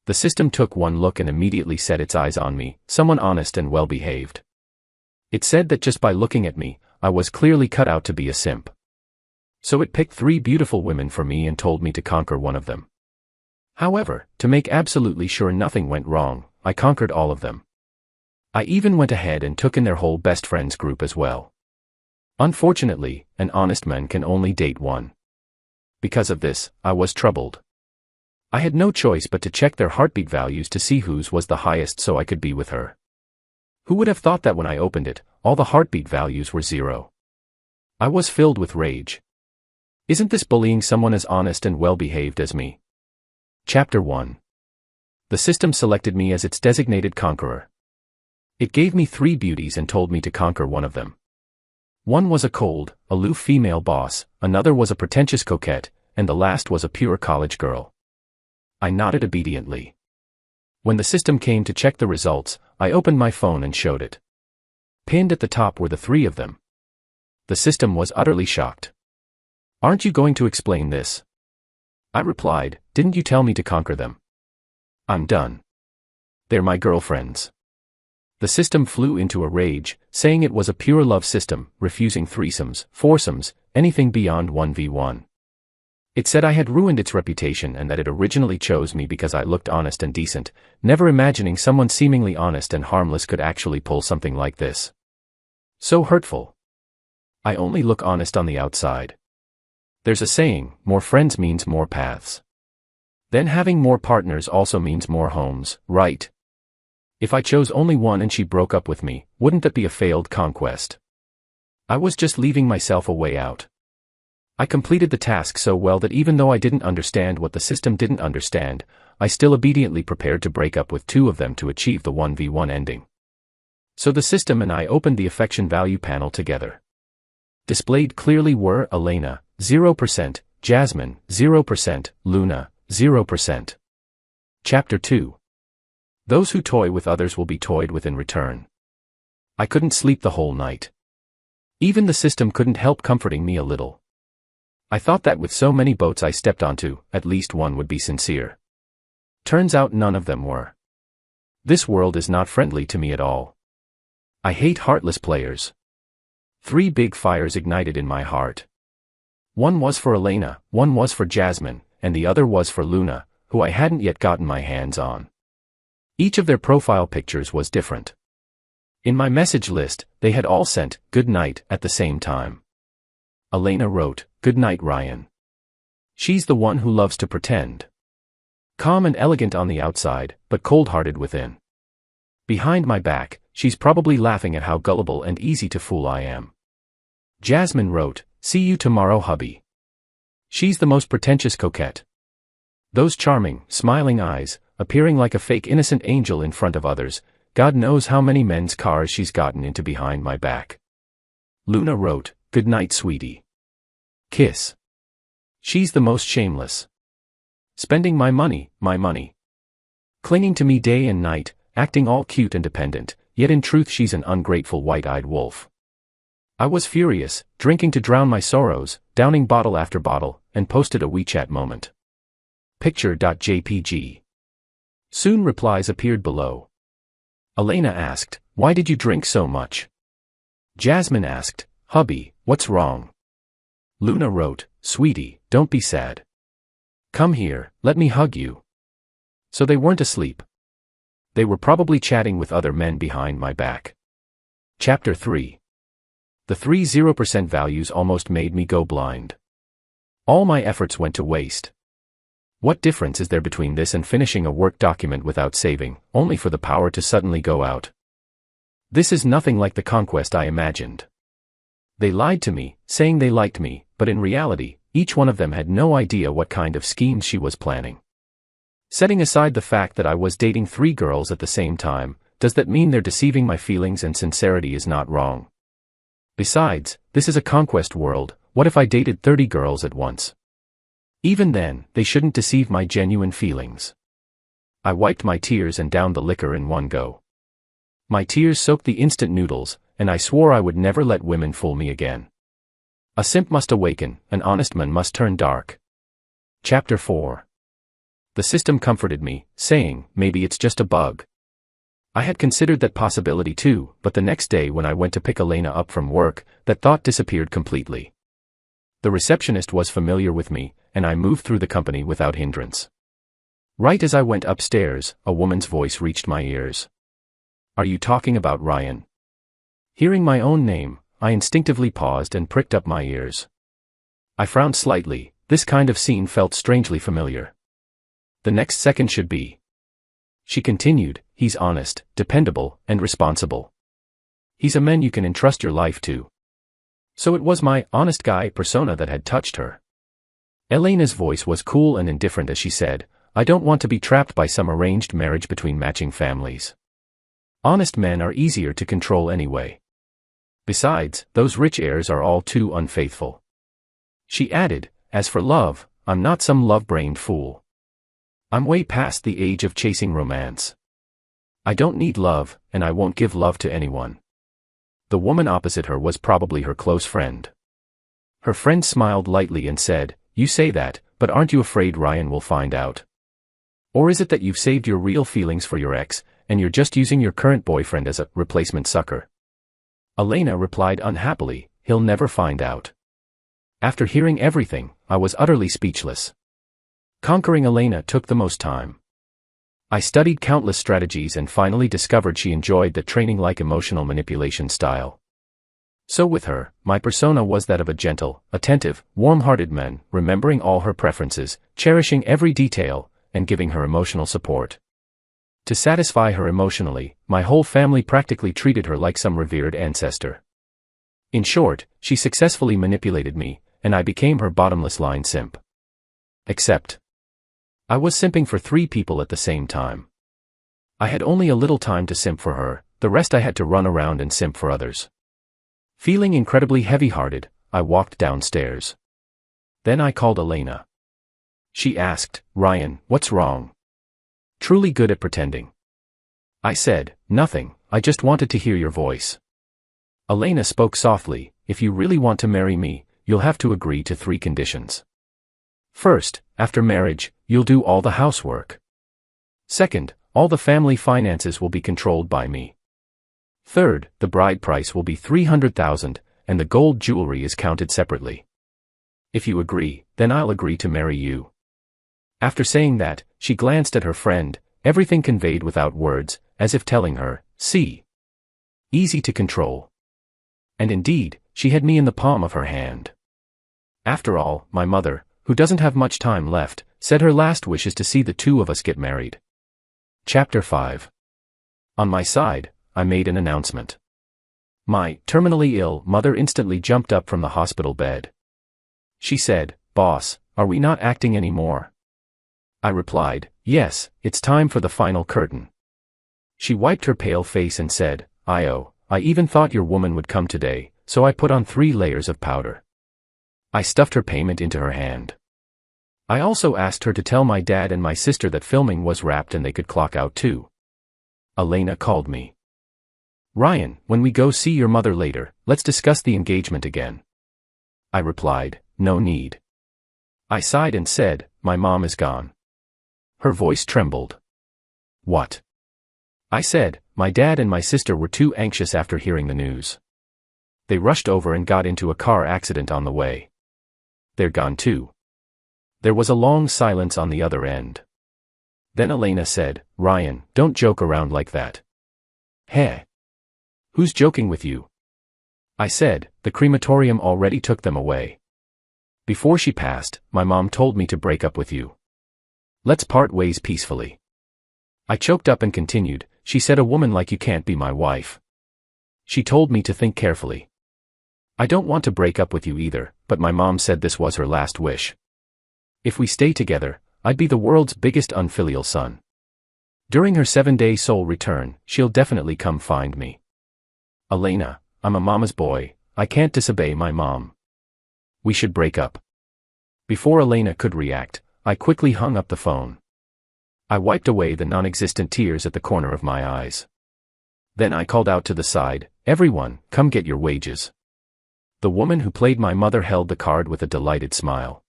The system took one look and immediately set its eyes on me, someone honest and well-behaved. It said that just by looking at me, I was clearly cut out to be a simp. So it picked 3 beautiful women for me and told me to conquer one of them. However, to make absolutely sure nothing went wrong, I conquered all of them. I even went ahead and took in their whole best friends group as well. Unfortunately, an honest man can only date one. Because of this, I was troubled. I had no choice but to check their heartbeat values to see whose was the highest so I could be with her. Who would have thought that when I opened it, all the heartbeat values were 0? I was filled with rage. Isn't this bullying someone as honest and well-behaved as me? Chapter 1. The system selected me as its designated conqueror. It gave me 3 beauties and told me to conquer one of them. One was a cold, aloof female boss, another was a pretentious coquette, and the last was a pure college girl. I nodded obediently. When the system came to check the results, I opened my phone and showed it. Pinned at the top were the 3 of them. The system was utterly shocked. "Aren't you going to explain this?" I replied, "Didn't you tell me to conquer them? I'm done. They're my girlfriends." The system flew into a rage, saying it was a pure love system, refusing threesomes, foursomes, anything beyond 1v1. It said I had ruined its reputation and that it originally chose me because I looked honest and decent, never imagining someone seemingly honest and harmless could actually pull something like this. So hurtful. I only look honest on the outside. There's a saying, more friends means more paths. Then having more partners also means more homes, right? If I chose only one and she broke up with me, wouldn't that be a failed conquest? I was just leaving myself a way out. I completed the task so well that even though I didn't understand what the system didn't understand, I still obediently prepared to break up with 2 of them to achieve the 1v1 ending. So the system and I opened the affection value panel together. Displayed clearly were Elena, 0%, Jasmine, 0%, Luna, 0%. Chapter 2. Those who toy with others will be toyed with in return. I couldn't sleep the whole night. Even the system couldn't help comforting me a little. I thought that with so many boats I stepped onto, at least one would be sincere. Turns out none of them were. This world is not friendly to me at all. I hate heartless players. 3 big fires ignited in my heart. One was for Elena, one was for Jasmine, and the other was for Luna, who I hadn't yet gotten my hands on. Each of their profile pictures was different. In my message list, they had all sent, "Good night," at the same time. Elena wrote, "Good night, Ryan." She's the one who loves to pretend. Calm and elegant on the outside, but cold-hearted within. Behind my back, she's probably laughing at how gullible and easy to fool I am. Jasmine wrote, "See you tomorrow, hubby." She's the most pretentious coquette. Those charming, smiling eyes, appearing like a fake innocent angel in front of others, God knows how many men's cars she's gotten into behind my back. Luna wrote, "Good night, sweetie. Kiss." She's the most shameless. Spending my money. Clinging to me day and night, acting all cute and dependent, yet in truth she's an ungrateful white-eyed wolf. I was furious, drinking to drown my sorrows, downing bottle after bottle, and posted a WeChat moment. Picture.jpg. Soon replies appeared below. Elena asked, "Why did you drink so much?" Jasmine asked, "Hubby, what's wrong?" Luna wrote, "Sweetie, don't be sad. Come here, let me hug you." So they weren't asleep. They were probably chatting with other men behind my back. Chapter 3. The 3 0% values almost made me go blind. All my efforts went to waste. What difference is there between this and finishing a Word document without saving, only for the power to suddenly go out? This is nothing like the conquest I imagined. They lied to me, saying they liked me, but in reality, each one of them had no idea what kind of schemes she was planning. Setting aside the fact that I was dating 3 girls at the same time, does that mean they're deceiving my feelings and sincerity is not wrong? Besides, this is a conquest world, what if I dated 30 girls at once? Even then, they shouldn't deceive my genuine feelings. I wiped my tears and downed the liquor in one go. My tears soaked the instant noodles, and I swore I would never let women fool me again. A simp must awaken, an honest man must turn dark. Chapter 4. The system comforted me, saying, maybe it's just a bug. I had considered that possibility too, but the next day when I went to pick Elena up from work, that thought disappeared completely. The receptionist was familiar with me, and I moved through the company without hindrance. Right as I went upstairs, a woman's voice reached my ears. "Are you talking about Ryan?" Hearing my own name, I instinctively paused and pricked up my ears. I frowned slightly. This kind of scene felt strangely familiar. The next second should be. She continued, "He's honest, dependable, and responsible. He's a man you can entrust your life to." So it was my honest guy persona that had touched her. Elena's voice was cool and indifferent as she said, "I don't want to be trapped by some arranged marriage between matching families. Honest men are easier to control anyway. Besides, those rich heirs are all too unfaithful." She added, "As for love, I'm not some love-brained fool. I'm way past the age of chasing romance. I don't need love, and I won't give love to anyone." The woman opposite her was probably her close friend. Her friend smiled lightly and said, "You say that, but aren't you afraid Ryan will find out? Or is it that you've saved your real feelings for your ex, and you're just using your current boyfriend as a replacement sucker?" Elena replied unhappily, "He'll never find out." After hearing everything, I was utterly speechless. Conquering Elena took the most time. I studied countless strategies and finally discovered she enjoyed the training-like emotional manipulation style. So with her, my persona was that of a gentle, attentive, warm-hearted man, remembering all her preferences, cherishing every detail, and giving her emotional support. To satisfy her emotionally, my whole family practically treated her like some revered ancestor. In short, she successfully manipulated me, and I became her bottomless line simp. Except, I was simping for 3 people at the same time. I had only a little time to simp for her, the rest I had to run around and simp for others. Feeling incredibly heavy-hearted, I walked downstairs. Then I called Elena. She asked, "Ryan, what's wrong?" Truly good at pretending. I said, "Nothing, I just wanted to hear your voice." Elena spoke softly, "If you really want to marry me, you'll have to agree to 3 conditions. First, after marriage, you'll do all the housework. Second, all the family finances will be controlled by me. Third, the bride price will be $300,000, and the gold jewelry is counted separately. If you agree, then I'll agree to marry you." After saying that, she glanced at her friend, everything conveyed without words, as if telling her, "See. Easy to control." And indeed, she had me in the palm of her hand. After all, my mother, who doesn't have much time left, said her last wish is to see the 2 of us get married. Chapter 5. On my side, I made an announcement. My terminally ill mother instantly jumped up from the hospital bed. She said, "Boss, are we not acting anymore?" I replied, "Yes, it's time for the final curtain." She wiped her pale face and said, I even thought your woman would come today, so I put on 3 layers of powder." I stuffed her payment into her hand. I also asked her to tell my dad and my sister that filming was wrapped and they could clock out too. Elena called me. "Ryan, when we go see your mother later, let's discuss the engagement again." I replied, "No need." I sighed and said, "My mom is gone." Her voice trembled. "What?" I said, "My dad and my sister were too anxious after hearing the news. They rushed over and got into a car accident on the way. They're gone too." There was a long silence on the other end. Then Elena said, "Ryan, don't joke around like that." "Heh. Who's joking with you?" I said, "The crematorium already took them away. Before she passed, my mom told me to break up with you. Let's part ways peacefully." I choked up and continued, "She said a woman like you can't be my wife. She told me to think carefully. I don't want to break up with you either, but my mom said this was her last wish. If we stay together, I'd be the world's biggest unfilial son. During her 7-day soul return, she'll definitely come find me. Elena, I'm a mama's boy, I can't disobey my mom. We should break up." Before Elena could react, I quickly hung up the phone. I wiped away the non-existent tears at the corner of my eyes. Then I called out to the side, "Everyone, come get your wages." The woman who played my mother held the card with a delighted smile.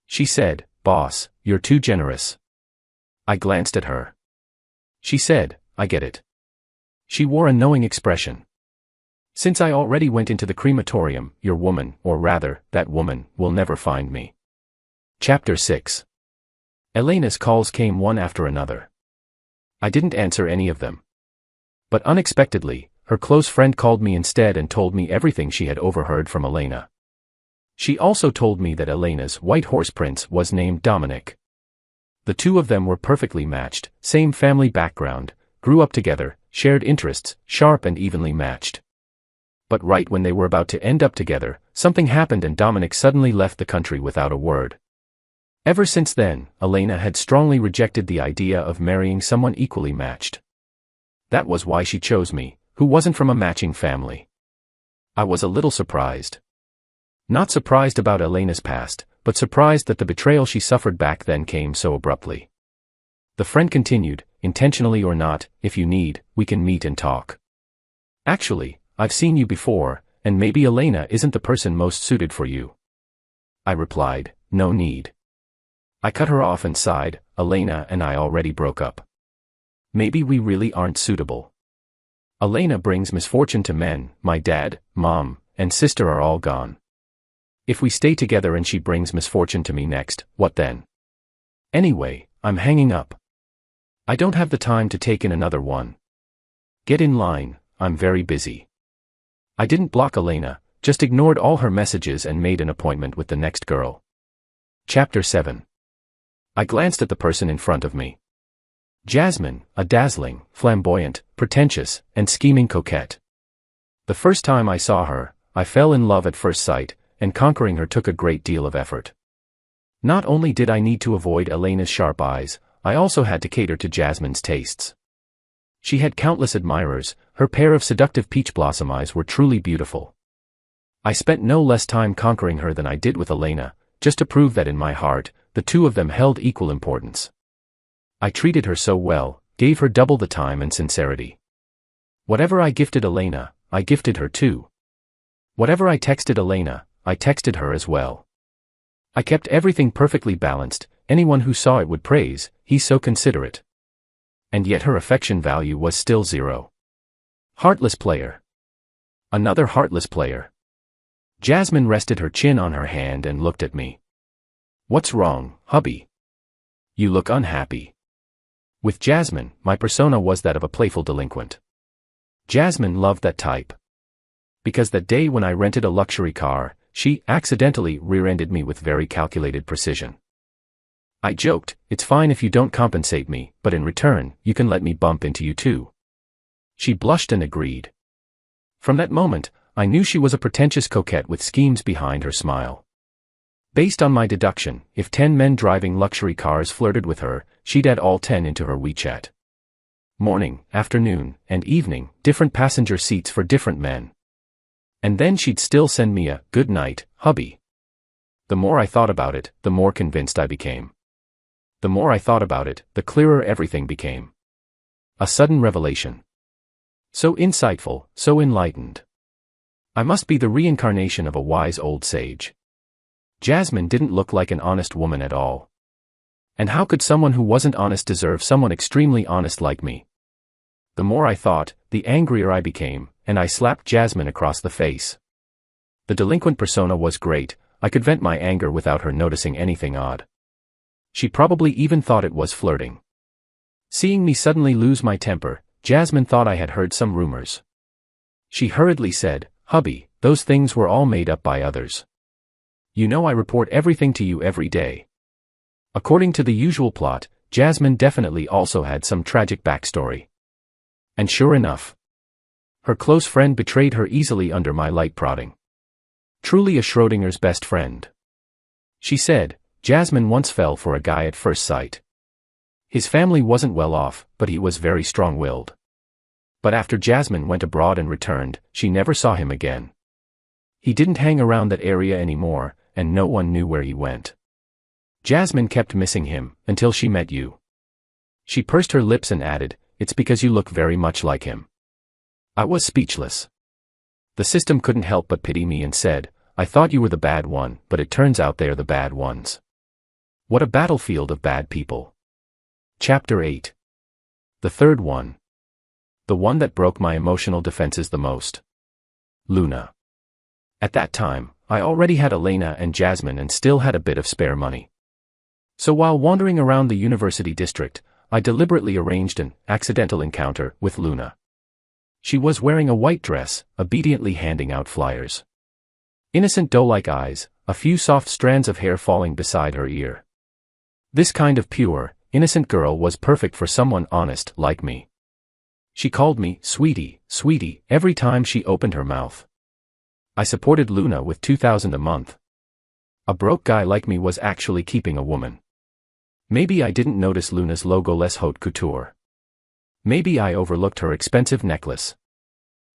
She said, "Boss, you're too generous. I glanced at her. She said, I get it. She wore a knowing expression. Since I already went into the crematorium, your woman, or rather, that woman, will never find me. Chapter 6. Elena's calls came one after another. I didn't answer any of them. But unexpectedly, her close friend called me instead and told me everything she had overheard from Elena. She also told me that Elena's white horse prince was named Dominic. The two of them were perfectly matched, same family background, grew up together, shared interests, sharp and evenly matched. But right when they were about to end up together, something happened and Dominic suddenly left the country without a word. Ever since then, Elena had strongly rejected the idea of marrying someone equally matched. That was why she chose me, who wasn't from a matching family. I was a little surprised. Not surprised about Elena's past, but surprised that the betrayal she suffered back then came so abruptly. The friend continued, intentionally or not, if you need, we can meet and talk. Actually, I've seen you before, and maybe Elena isn't the person most suited for you. I replied, no need. I cut her off and sighed, Elena and I already broke up. Maybe we really aren't suitable. Elena brings misfortune to men, my dad, mom, and sister are all gone. If we stay together and she brings misfortune to me next, what then? Anyway, I'm hanging up. I don't have the time to take in another one. Get in line, I'm very busy. I didn't block Elena, just ignored all her messages and made an appointment with the next girl. Chapter 7. I glanced at the person in front of me. Jasmine, a dazzling, flamboyant, pretentious, and scheming coquette. The first time I saw her, I fell in love at first sight, and conquering her took a great deal of effort. Not only did I need to avoid Elena's sharp eyes, I also had to cater to Jasmine's tastes. She had countless admirers, her pair of seductive peach blossom eyes were truly beautiful. I spent no less time conquering her than I did with Elena, just to prove that in my heart, the two of them held equal importance. I treated her so well, gave her double the time and sincerity. Whatever I gifted Elena, I gifted her too. Whatever I texted Elena, I texted her as well. I kept everything perfectly balanced, anyone who saw it would praise, he's so considerate. And yet her affection value was still 0. Heartless player. Another heartless player. Jasmine rested her chin on her hand and looked at me. What's wrong, hubby? You look unhappy. With Jasmine, my persona was that of a playful delinquent. Jasmine loved that type. Because that day when I rented a luxury car, she accidentally rear-ended me with very calculated precision. I joked, it's fine if you don't compensate me, but in return, you can let me bump into you too. She blushed and agreed. From that moment, I knew she was a pretentious coquette with schemes behind her smile. Based on my deduction, if 10 men driving luxury cars flirted with her, she'd add all 10 into her WeChat. Morning, afternoon, and evening, different passenger seats for different men. And then she'd still send me a, good night, hubby. The more I thought about it, the more convinced I became. The more I thought about it, the clearer everything became. A sudden revelation. So insightful, so enlightened. I must be the reincarnation of a wise old sage. Jasmine didn't look like an honest woman at all. And how could someone who wasn't honest deserve someone extremely honest like me? The more I thought, the angrier I became, and I slapped Jasmine across the face. The delinquent persona was great, I could vent my anger without her noticing anything odd. She probably even thought it was flirting. Seeing me suddenly lose my temper, Jasmine thought I had heard some rumors. She hurriedly said, hubby, those things were all made up by others. You know I report everything to you every day. According to the usual plot, Jasmine definitely also had some tragic backstory. And sure enough, her close friend betrayed her easily under my light prodding. Truly a Schrodinger's best friend. She said, Jasmine once fell for a guy at first sight. His family wasn't well off, but he was very strong-willed. But after Jasmine went abroad and returned, she never saw him again. He didn't hang around that area anymore, and no one knew where he went. Jasmine kept missing him, until she met you. She pursed her lips and added, it's because you look very much like him. I was speechless. The system couldn't help but pity me and said, I thought you were the bad one, but it turns out they're the bad ones. What a battlefield of bad people. Chapter 8. The third one. The one that broke my emotional defenses the most. Luna. At that time, I already had Elena and Jasmine and still had a bit of spare money. So while wandering around the university district, I deliberately arranged an accidental encounter with Luna. She was wearing a white dress, obediently handing out flyers. Innocent doe-like eyes, a few soft strands of hair falling beside her ear. This kind of pure, innocent girl was perfect for someone honest like me. She called me sweetie, sweetie, every time she opened her mouth. I supported Luna with $2,000 a month. A broke guy like me was actually keeping a woman. Maybe I didn't notice Luna's logo-less haute couture. Maybe I overlooked her expensive necklace.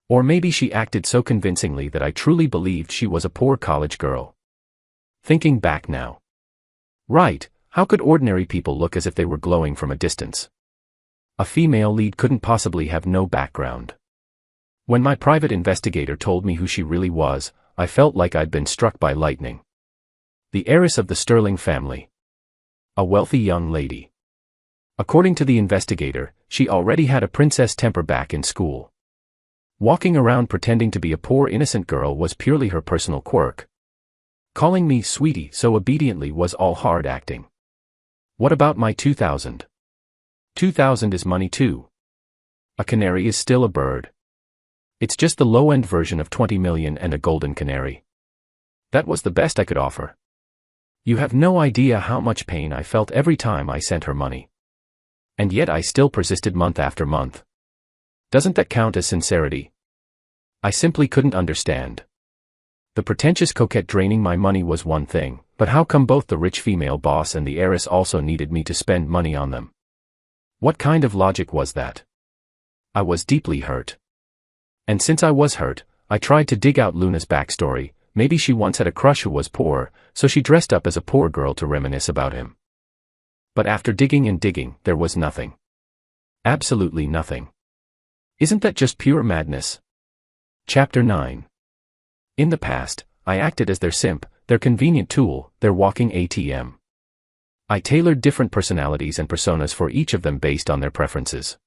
Or maybe she acted so convincingly that I truly believed she was a poor college girl. Thinking back now. Right, how could ordinary people look as if they were glowing from a distance? A female lead couldn't possibly have no background. When my private investigator told me who she really was, I felt like I'd been struck by lightning. The heiress of the Sterling family. A wealthy young lady. According to the investigator, she already had a princess temper back in school. Walking around pretending to be a poor innocent girl was purely her personal quirk. Calling me sweetie so obediently was all hard acting. What about my 2,000? 2,000 is money too. A canary is still a bird. It's just the low-end version of 20 million and a golden canary. That was the best I could offer. You have no idea how much pain I felt every time I sent her money. And yet I still persisted month after month. Doesn't that count as sincerity? I simply couldn't understand. The pretentious coquette draining my money was one thing, but how come both the rich female boss and the heiress also needed me to spend money on them? What kind of logic was that? I was deeply hurt. And since I was hurt, I tried to dig out Luna's backstory. Maybe she once had a crush who was poor, so she dressed up as a poor girl to reminisce about him. But after digging and digging, there was nothing. Absolutely nothing. Isn't that just pure madness? Chapter 9. In the past, I acted as their simp, their convenient tool, their walking ATM. I tailored different personalities and personas for each of them based on their preferences.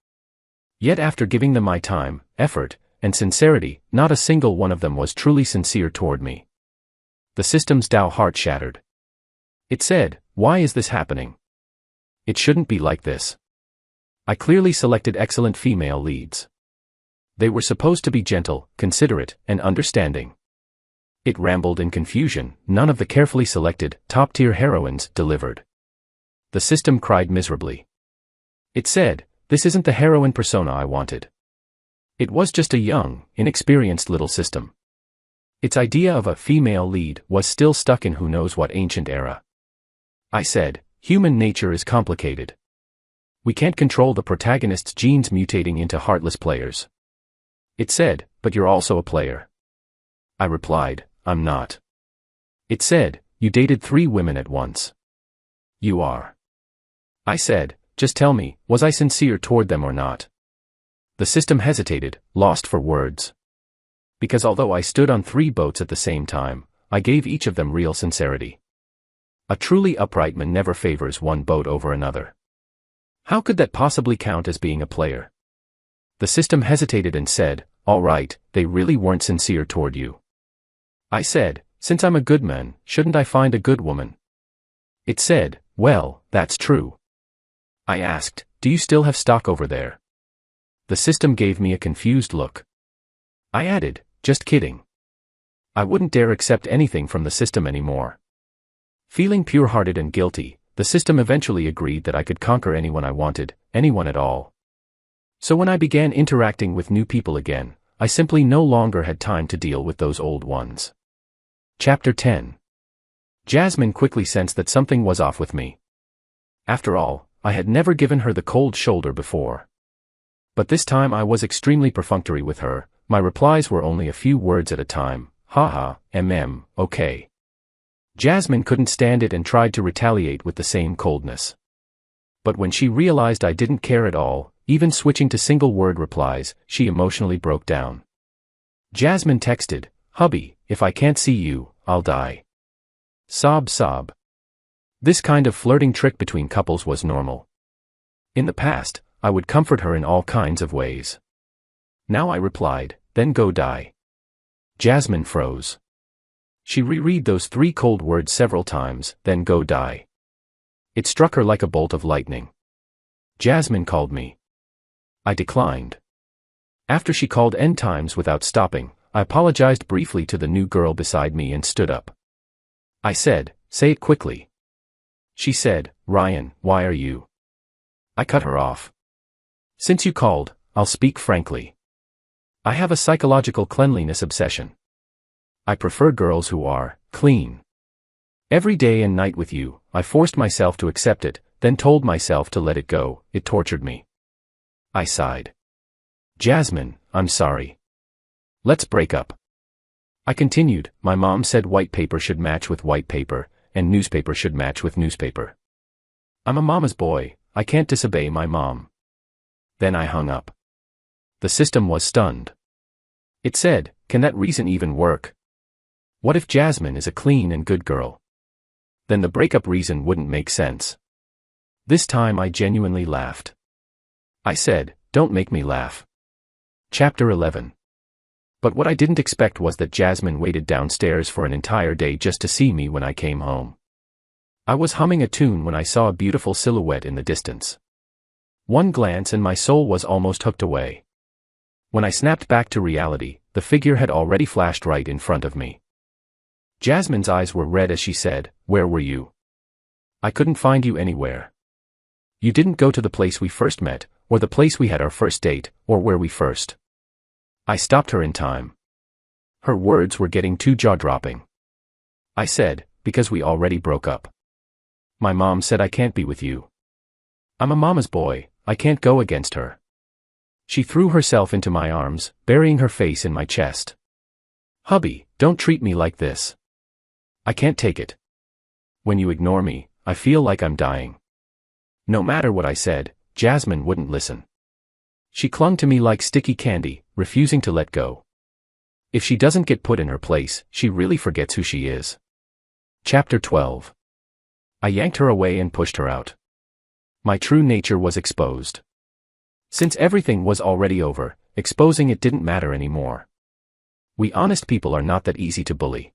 Yet after giving them my time, effort, and sincerity, not a single one of them was truly sincere toward me. The system's Tao heart shattered. It said, why is this happening? It shouldn't be like this. I clearly selected excellent female leads. They were supposed to be gentle, considerate, and understanding. It rambled in confusion, none of the carefully selected, top-tier heroines delivered. The system cried miserably. It said, this isn't the heroine persona I wanted. It was just a young, inexperienced little system. Its idea of a female lead was still stuck in who knows what ancient era. I said, human nature is complicated. We can't control the protagonist's genes mutating into heartless players. It said, but you're also a player. I replied, I'm not. It said, you dated 3 women at once. You are. I said, just tell me, was I sincere toward them or not? The system hesitated, lost for words. Because although I stood on 3 boats at the same time, I gave each of them real sincerity. A truly upright man never favors one boat over another. How could that possibly count as being a player? The system hesitated and said, all right, they really weren't sincere toward you. I said, since I'm a good man, shouldn't I find a good woman? It said, well, that's true. I asked, do you still have stock over there? The system gave me a confused look. I added, just kidding. I wouldn't dare accept anything from the system anymore. Feeling pure-hearted and guilty, the system eventually agreed that I could conquer anyone I wanted, anyone at all. So when I began interacting with new people again, I simply no longer had time to deal with those old ones. Chapter 10. Jasmine quickly sensed that something was off with me. After all, I had never given her the cold shoulder before. But this time I was extremely perfunctory with her. My replies were only a few words at a time, haha, okay. Jasmine couldn't stand it and tried to retaliate with the same coldness. But when she realized I didn't care at all, even switching to single-word replies, she emotionally broke down. Jasmine texted, hubby, if I can't see you, I'll die. Sob sob. This kind of flirting trick between couples was normal. In the past, I would comfort her in all kinds of ways. Now I replied, "Then go die." Jasmine froze. She reread those 3 cold words several times, "Then go die." It struck her like a bolt of lightning. Jasmine called me. I declined. After she called n times without stopping, I apologized briefly to the new girl beside me and stood up. I said, "Say it quickly." She said, "Ryan, why are you?" I cut her off. "Since you called, I'll speak frankly. I have a psychological cleanliness obsession. I prefer girls who are clean. Every day and night with you, I forced myself to accept it, then told myself to let it go. It tortured me." I sighed. "Jasmine, I'm sorry. Let's break up." I continued, "My mom said white paper should match with white paper, and newspaper should match with newspaper. I'm a mama's boy, I can't disobey my mom." Then I hung up. The system was stunned. It said, "Can that reason even work? What if Jasmine is a clean and good girl? Then the breakup reason wouldn't make sense." This time I genuinely laughed. I said, "Don't make me laugh." Chapter 11. But what I didn't expect was that Jasmine waited downstairs for an entire day just to see me when I came home. I was humming a tune when I saw a beautiful silhouette in the distance. One glance and my soul was almost hooked away. When I snapped back to reality, the figure had already flashed right in front of me. Jasmine's eyes were red as she said, "Where were you? I couldn't find you anywhere. You didn't go to the place we first met, or the place we had our first date, or where we first." I stopped her in time. Her words were getting too jaw-dropping. I said, "Because we already broke up. My mom said I can't be with you. I'm a mama's boy, I can't go against her." She threw herself into my arms, burying her face in my chest. "Hubby, don't treat me like this. I can't take it. When you ignore me, I feel like I'm dying." No matter what I said, Jasmine wouldn't listen. She clung to me like sticky candy, refusing to let go. If she doesn't get put in her place, she really forgets who she is. Chapter 12. I yanked her away and pushed her out. My true nature was exposed. Since everything was already over, exposing it didn't matter anymore. We honest people are not that easy to bully.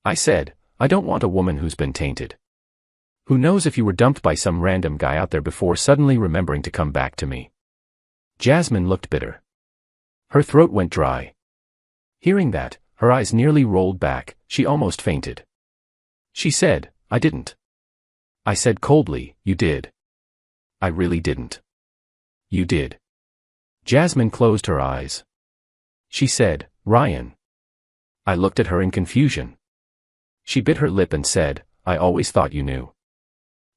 I said, "I don't want a woman who's been tainted. Who knows if you were dumped by some random guy out there before suddenly remembering to come back to me." Jasmine looked bitter. Her throat went dry. Hearing that, her eyes nearly rolled back, she almost fainted. She said, "I didn't." I said coldly, "You did." "I really didn't." "You did." Jasmine closed her eyes. She said, "Ryan." I looked at her in confusion. She bit her lip and said, "I always thought you knew.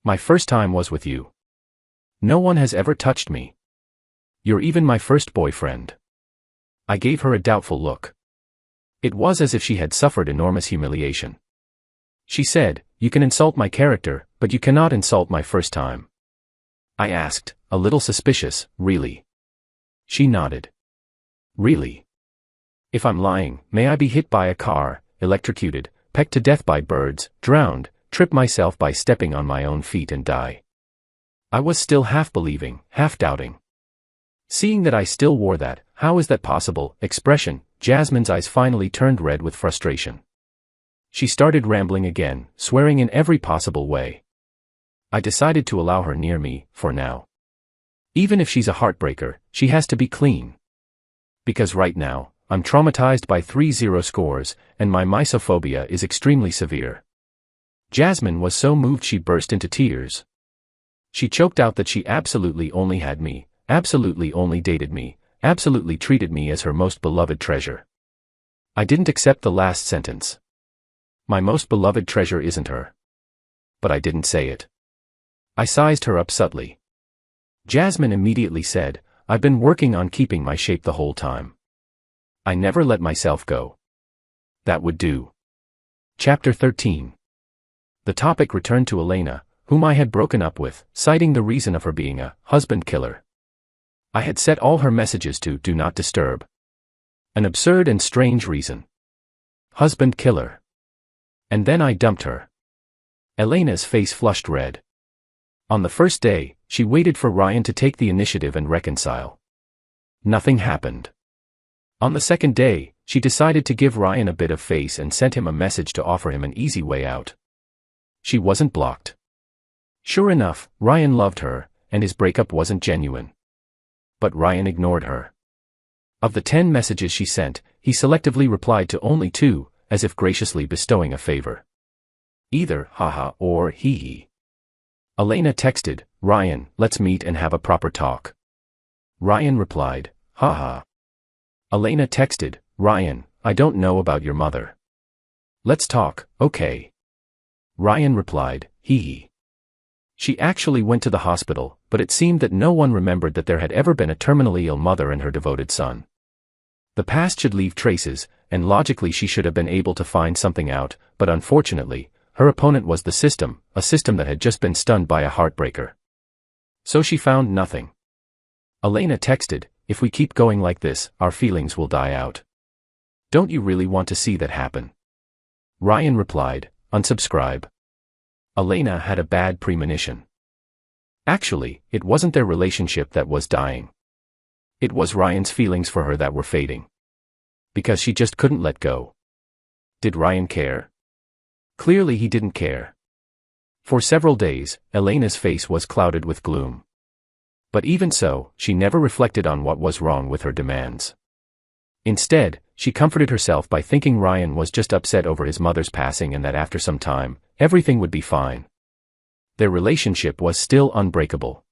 My first time was with you. No one has ever touched me. You're even my first boyfriend." I gave her a doubtful look. It was as if she had suffered enormous humiliation. She said, "You can insult my character, but you cannot insult my first time." I asked, a little suspicious, "Really?" She nodded. "Really? If I'm lying, may I be hit by a car, electrocuted, pecked to death by birds, drowned, trip myself by stepping on my own feet and die?" I was still half believing, half doubting. Seeing that I still wore that, "How is that possible?" expression, Jasmine's eyes finally turned red with frustration. She started rambling again, swearing in every possible way. I decided to allow her near me, for now. Even if she's a heartbreaker, she has to be clean. Because right now, I'm traumatized by 3-0 scores, and my misophobia is extremely severe. Jasmine was so moved she burst into tears. She choked out that she absolutely only had me, absolutely only dated me, absolutely treated me as her most beloved treasure. I didn't accept the last sentence. My most beloved treasure isn't her. But I didn't say it. I sized her up subtly. Jasmine immediately said, "I've been working on keeping my shape the whole time. I never let myself go." That would do. Chapter 13. The topic returned to Elena, whom I had broken up with, citing the reason of her being a husband killer. I had set all her messages to Do Not Disturb. An absurd and strange reason. Husband killer. And then I dumped her. Elena's face flushed red. On the first day, she waited for Ryan to take the initiative and reconcile. Nothing happened. On the second day, she decided to give Ryan a bit of face and sent him a message to offer him an easy way out. She wasn't blocked. Sure enough, Ryan loved her, and his breakup wasn't genuine. But Ryan ignored her. Of the 10 messages she sent, he selectively replied to only 2, as if graciously bestowing a favor. Either haha or hee hee. Elena texted, Ryan, let's meet and have a proper talk. Ryan replied, haha. Elena texted, Ryan, I don't know about your mother. Let's talk, okay. Ryan replied, hee hee. She actually went to the hospital, but it seemed that no one remembered that there had ever been a terminally ill mother and her devoted son. The past should leave traces, and logically she should have been able to find something out, but unfortunately, her opponent was the system, a system that had just been stunned by a heartbreaker. So she found nothing. Elena texted, if we keep going like this, our feelings will die out. Don't you really want to see that happen? Ryan replied, unsubscribe. Elena had a bad premonition. Actually, it wasn't their relationship that was dying. It was Ryan's feelings for her that were fading. Because she just couldn't let go. Did Ryan care? Clearly he didn't care. For several days, Elena's face was clouded with gloom. But even so, she never reflected on what was wrong with her demands. Instead, she comforted herself by thinking Ryan was just upset over his mother's passing and that after some time, everything would be fine. Their relationship was still unbreakable.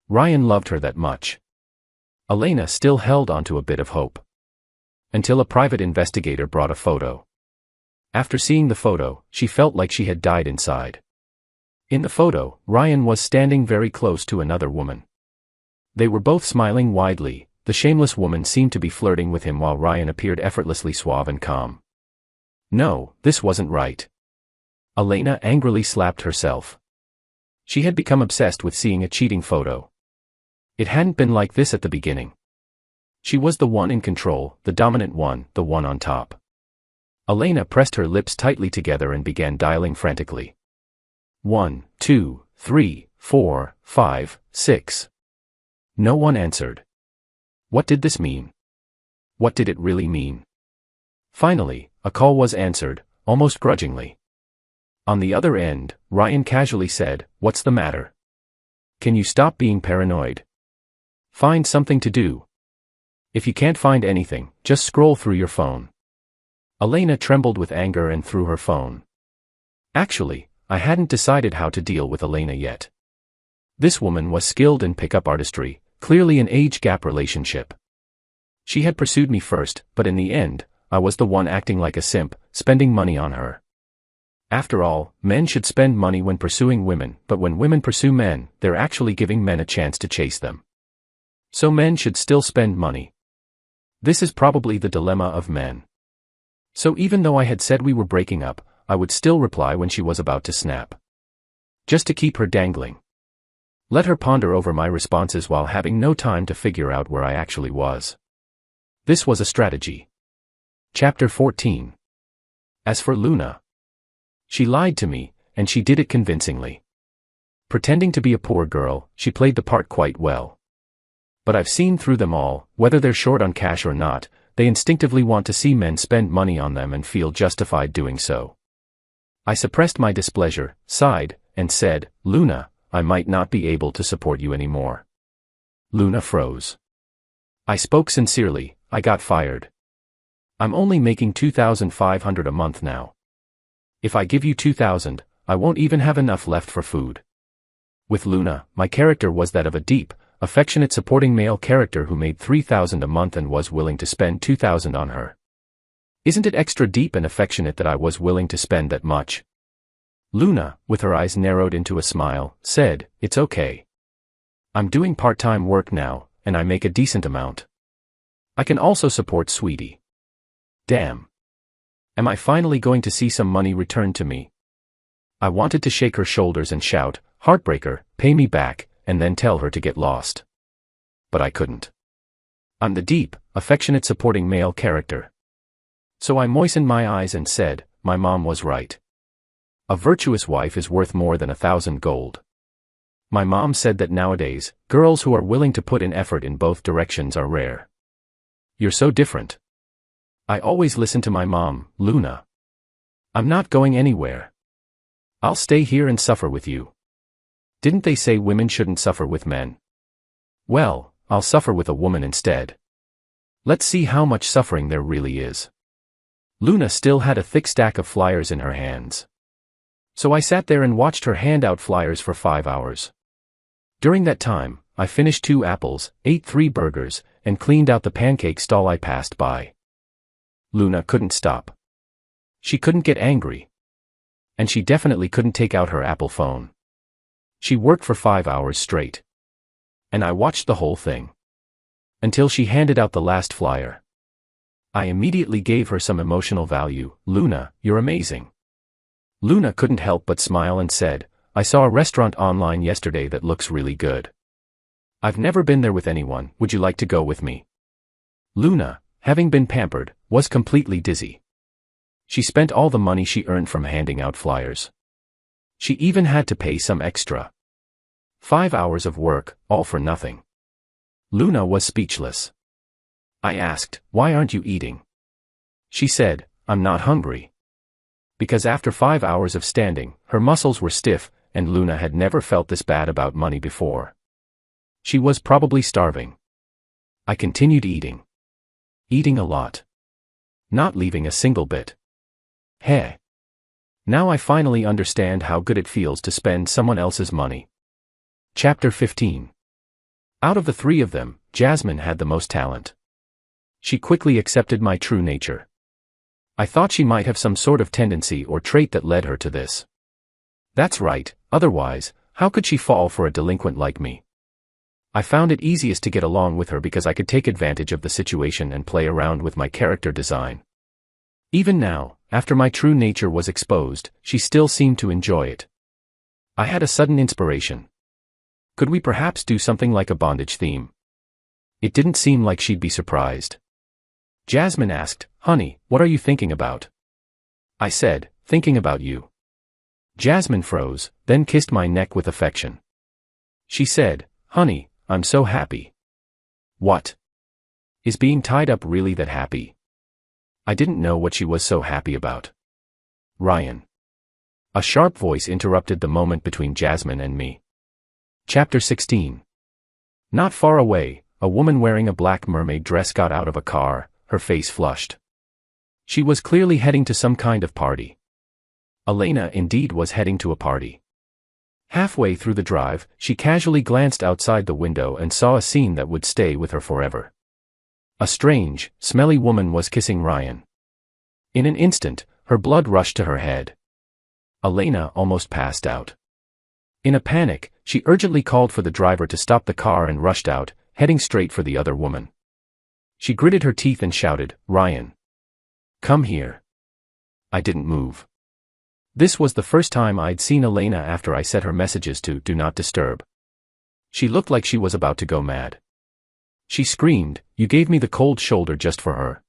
Ryan loved her that much. Elena still held onto a bit of hope. Until a private investigator brought a photo. After seeing the photo, she felt like she had died inside. In the photo, Ryan was standing very close to another woman. They were both smiling widely. The shameless woman seemed to be flirting with him while Ryan appeared effortlessly suave and calm. No, this wasn't right. Elena angrily slapped herself. She had become obsessed with seeing a cheating photo. It hadn't been like this at the beginning. She was the one in control, the dominant one, the one on top. Elena pressed her lips tightly together and began dialing frantically. 1, 2, 3, 4, 5, 6. No one answered. What did this mean? What did it really mean? Finally, a call was answered, almost grudgingly. On the other end, Ryan casually said, "What's the matter? Can you stop being paranoid? Find something to do. If you can't find anything, just scroll through your phone." Elena trembled with anger and threw her phone. Actually, I hadn't decided how to deal with Elena yet. This woman was skilled in pickup artistry, clearly an age gap relationship. She had pursued me first, but in the end, I was the one acting like a simp, spending money on her. After all, men should spend money when pursuing women, but when women pursue men, they're actually giving men a chance to chase them. So men should still spend money. This is probably the dilemma of men. So even though I had said we were breaking up, I would still reply when she was about to snap. Just to keep her dangling. Let her ponder over my responses while having no time to figure out where I actually was. This was a strategy. Chapter 14. As for Luna, she lied to me, and she did it convincingly. Pretending to be a poor girl, she played the part quite well. But I've seen through them all, whether they're short on cash or not, they instinctively want to see men spend money on them and feel justified doing so. I suppressed my displeasure, sighed, and said, "Luna, I might not be able to support you anymore." Luna froze. I spoke sincerely. I got fired. I'm only making $2,500 a month now. If I give you $2,000, I won't even have enough left for food. With Luna, my character was that of a deep, affectionate supporting male character who made $3,000 a month and was willing to spend $2,000 on her. Isn't it extra deep and affectionate that I was willing to spend that much? Luna, with her eyes narrowed into a smile, said, "It's okay. I'm doing part-time work now, and I make a decent amount. I can also support Sweetie. Damn. Am I finally going to see some money returned to me?" I wanted to shake her shoulders and shout, "Heartbreaker, pay me back," and then tell her to get lost. But I couldn't. I'm the deep, affectionate supporting male character. So I moistened my eyes and said, "My mom was right. A virtuous wife is worth more than 1,000 gold." My mom said that nowadays, girls who are willing to put in effort in both directions are rare. You're so different. I always listen to my mom, Luna. I'm not going anywhere. I'll stay here and suffer with you. Didn't they say women shouldn't suffer with men? Well, I'll suffer with a woman instead. Let's see how much suffering there really is. Luna still had a thick stack of flyers in her hands. So I sat there and watched her hand out flyers for 5 hours. During that time, I finished 2 apples, ate 3 burgers, and cleaned out the pancake stall I passed by. Luna couldn't stop. She couldn't get angry. And she definitely couldn't take out her Apple phone. She worked for 5 hours straight. And I watched the whole thing. Until she handed out the last flyer. I immediately gave her some emotional value. Luna, you're amazing. Luna couldn't help but smile and said, I saw a restaurant online yesterday that looks really good. I've never been there with anyone, would you like to go with me? Luna, having been pampered, was completely dizzy. She spent all the money she earned from handing out flyers. She even had to pay some extra. 5 hours of work, all for nothing. Luna was speechless. I asked, why aren't you eating? She said, I'm not hungry. Because after 5 hours of standing, her muscles were stiff, and Luna had never felt this bad about money before. She was probably starving. I continued eating. Eating a lot. Not leaving a single bit. Hey. Now I finally understand how good it feels to spend someone else's money. Chapter 15. Out of the 3 of them, Jasmine had the most talent. She quickly accepted my true nature. I thought she might have some sort of tendency or trait that led her to this. That's right, otherwise, how could she fall for a delinquent like me? I found it easiest to get along with her because I could take advantage of the situation and play around with my character design. Even now, after my true nature was exposed, she still seemed to enjoy it. I had a sudden inspiration. Could we perhaps do something like a bondage theme? It didn't seem like she'd be surprised. Jasmine asked, honey, what are you thinking about? I said, thinking about you. Jasmine froze, then kissed my neck with affection. She said, honey, I'm so happy. What? Is being tied up really that happy? I didn't know what she was so happy about. Ryan. A sharp voice interrupted the moment between Jasmine and me. Chapter 16. Not far away, a woman wearing a black mermaid dress got out of a car, her face flushed. She was clearly heading to some kind of party. Elena indeed was heading to a party. Halfway through the drive, she casually glanced outside the window and saw a scene that would stay with her forever. A strange, smelly woman was kissing Ryan. In an instant, her blood rushed to her head. Elena almost passed out. In a panic, she urgently called for the driver to stop the car and rushed out, heading straight for the other woman. She gritted her teeth and shouted, Ryan. Come here. I didn't move. This was the first time I'd seen Elena after I set her messages to Do Not Disturb. She looked like she was about to go mad. She screamed, you gave me the cold shoulder just for her.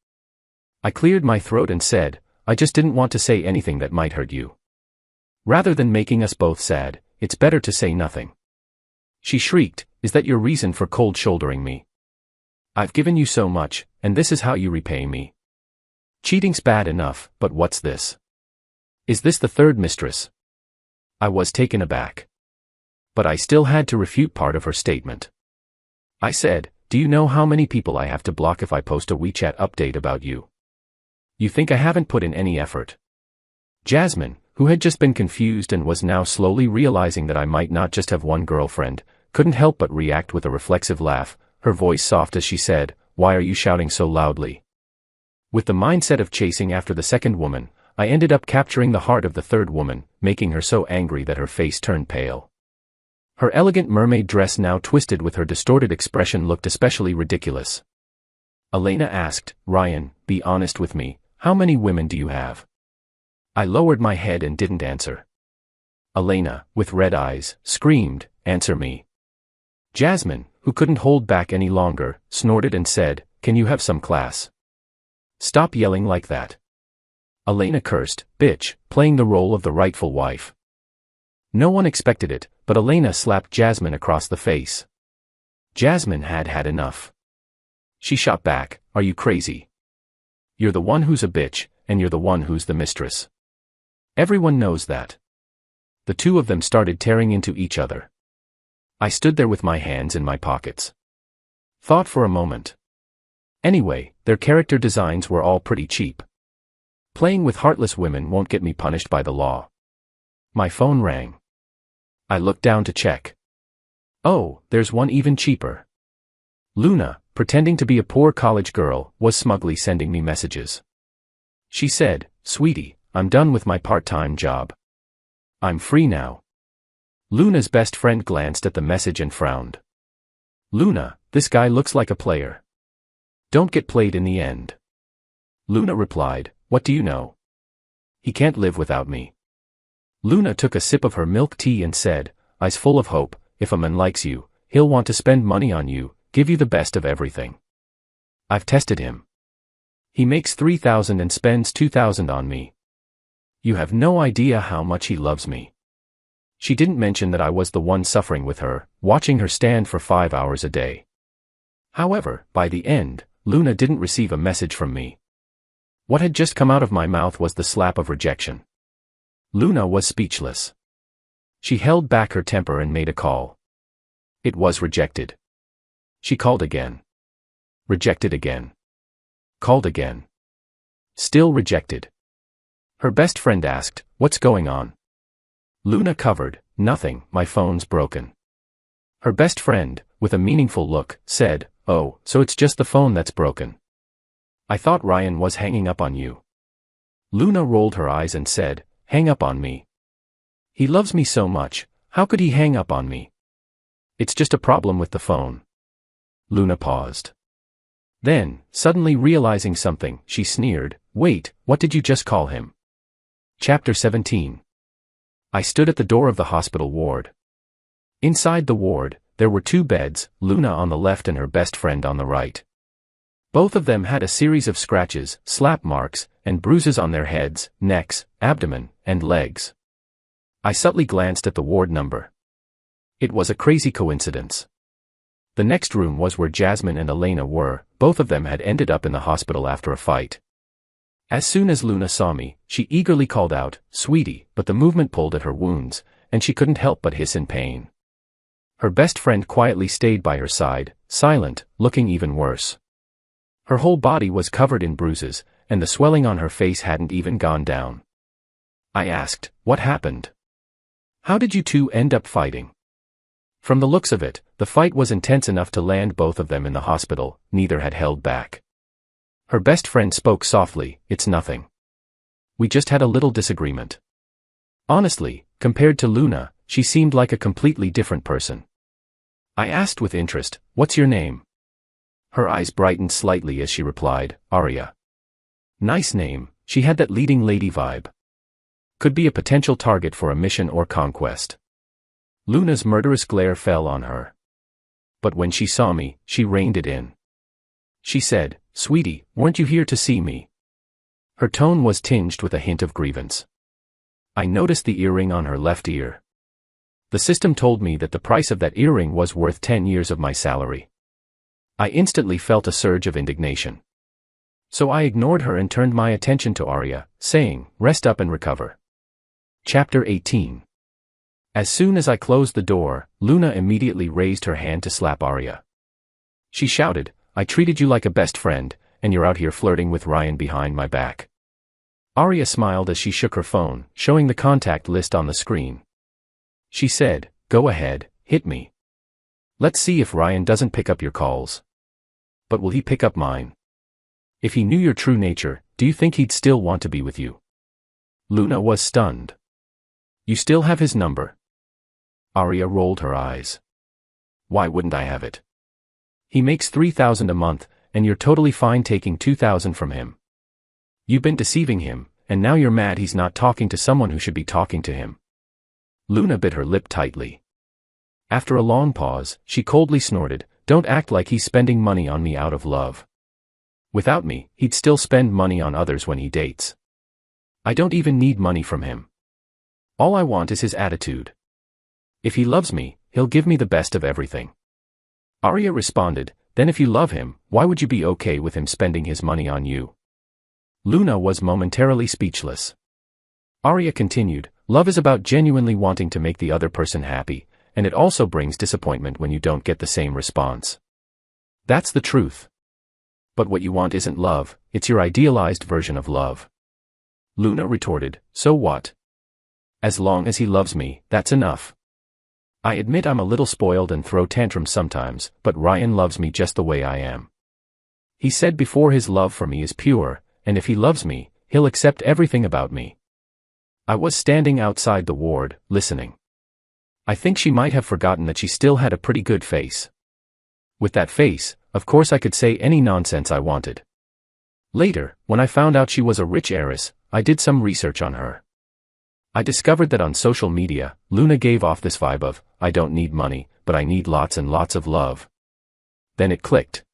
I cleared my throat and said, I just didn't want to say anything that might hurt you. Rather than making us both sad, it's better to say nothing. She shrieked, is that your reason for cold shouldering me? I've given you so much, and this is how you repay me. Cheating's bad enough, but what's this? Is this the third mistress? I was taken aback. But I still had to refute part of her statement. I said, do you know how many people I have to block if I post a WeChat update about you? You think I haven't put in any effort? Jasmine, who had just been confused and was now slowly realizing that I might not just have one girlfriend, couldn't help but react with a reflexive laugh, her voice soft as she said, why are you shouting so loudly? With the mindset of chasing after the second woman, I ended up capturing the heart of the third woman, making her so angry that her face turned pale. Her elegant mermaid dress now twisted with her distorted expression looked especially ridiculous. Elena asked, Ryan, be honest with me, how many women do you have? I lowered my head and didn't answer. Elena, with red eyes, screamed, answer me. Jasmine, who couldn't hold back any longer, snorted and said, can you have some class? Stop yelling like that. Elena cursed, bitch, playing the role of the rightful wife. No one expected it, but Elena slapped Jasmine across the face. Jasmine had had enough. She shot back, "Are you crazy? You're the one who's a bitch, and you're the one who's the mistress. Everyone knows that." The two of them started tearing into each other. I stood there with my hands in my pockets. Thought for a moment. Anyway, their character designs were all pretty cheap. Playing with heartless women won't get me punished by the law. My phone rang. I looked down to check. Oh, there's one even cheaper. Luna, pretending to be a poor college girl, was smugly sending me messages. She said, "Sweetie, I'm done with my part-time job. I'm free now." Luna's best friend glanced at the message and frowned. "Luna, this guy looks like a player. Don't get played in the end." Luna replied, "What do you know? He can't live without me." Luna took a sip of her milk tea and said, "I's full of hope. If a man likes you, he'll want to spend money on you, give you the best of everything. I've tested him. He makes 3,000 and spends 2,000 on me. You have no idea how much he loves me." She didn't mention that I was the one suffering with her, watching her stand for 5 hours a day. However, by the end, Luna didn't receive a message from me. What had just come out of my mouth was the slap of rejection. Luna was speechless. She held back her temper and made a call. It was rejected. She called again. Rejected again. Called again. Still rejected. Her best friend asked, "What's going on?" Luna covered, "Nothing, my phone's broken." Her best friend, with a meaningful look, said, "Oh, so it's just the phone that's broken. I thought Ryan was hanging up on you." Luna rolled her eyes and said, "Hang up on me? He loves me so much, how could he hang up on me? It's just a problem with the phone." Luna paused. Then, suddenly realizing something, she sneered, "Wait, what did you just call him?" Chapter 17. I stood at the door of the hospital ward. Inside the ward, there were 2 beds, Luna on the left and her best friend on the right. Both of them had a series of scratches, slap marks, and bruises on their heads, necks, abdomen, and legs. I subtly glanced at the ward number. It was a crazy coincidence. The next room was where Jasmine and Elena were. Both of them had ended up in the hospital after a fight. As soon as Luna saw me, she eagerly called out, "Sweetie," but the movement pulled at her wounds, and she couldn't help but hiss in pain. Her best friend quietly stayed by her side, silent, looking even worse. Her whole body was covered in bruises, and the swelling on her face hadn't even gone down. I asked, "What happened? How did you two end up fighting?" From the looks of it, the fight was intense enough to land both of them in the hospital. Neither had held back. Her best friend spoke softly, "It's nothing. We just had a little disagreement." Honestly, compared to Luna, she seemed like a completely different person. I asked with interest, "What's your name?" Her eyes brightened slightly as she replied, "Arya." Nice name, she had that leading lady vibe. Could be a potential target for a mission or conquest. Luna's murderous glare fell on her. But when she saw me, she reined it in. She said, "Sweetie, weren't you here to see me?" Her tone was tinged with a hint of grievance. I noticed the earring on her left ear. The system told me that the price of that earring was worth 10 years of my salary. I instantly felt a surge of indignation. So I ignored her and turned my attention to Arya, saying, "Rest up and recover." Chapter 18. As soon as I closed the door, Luna immediately raised her hand to slap Arya. She shouted, "I treated you like a best friend, and you're out here flirting with Ryan behind my back." Arya smiled as she shook her phone, showing the contact list on the screen. She said, "Go ahead, hit me. Let's see if Ryan doesn't pick up your calls. But will he pick up mine? If he knew your true nature, do you think he'd still want to be with you?" Luna was stunned. "You still have his number?" Arya rolled her eyes. "Why wouldn't I have it? He makes 3,000 a month, and you're totally fine taking 2,000 from him. You've been deceiving him, and now you're mad he's not talking to someone who should be talking to him." Luna bit her lip tightly. After a long pause, she coldly snorted, "Don't act like he's spending money on me out of love. Without me, he'd still spend money on others when he dates. I don't even need money from him. All I want is his attitude." If he loves me, he'll give me the best of everything. Arya responded, then if you love him, why would you be okay with him spending his money on you? Luna was momentarily speechless. Arya continued, love is about genuinely wanting to make the other person happy, and it also brings disappointment when you don't get the same response. That's the truth. But what you want isn't love, it's your idealized version of love. Luna retorted, so what? As long as he loves me, that's enough. I admit I'm a little spoiled and throw tantrums sometimes, but Ryan loves me just the way I am. He said before his love for me is pure, and if he loves me, he'll accept everything about me. I was standing outside the ward, listening. I think she might have forgotten that she still had a pretty good face. With that face, of course I could say any nonsense I wanted. Later, when I found out she was a rich heiress, I did some research on her. I discovered that on social media, Luna gave off this vibe of, I don't need money, but I need lots and lots of love. Then it clicked.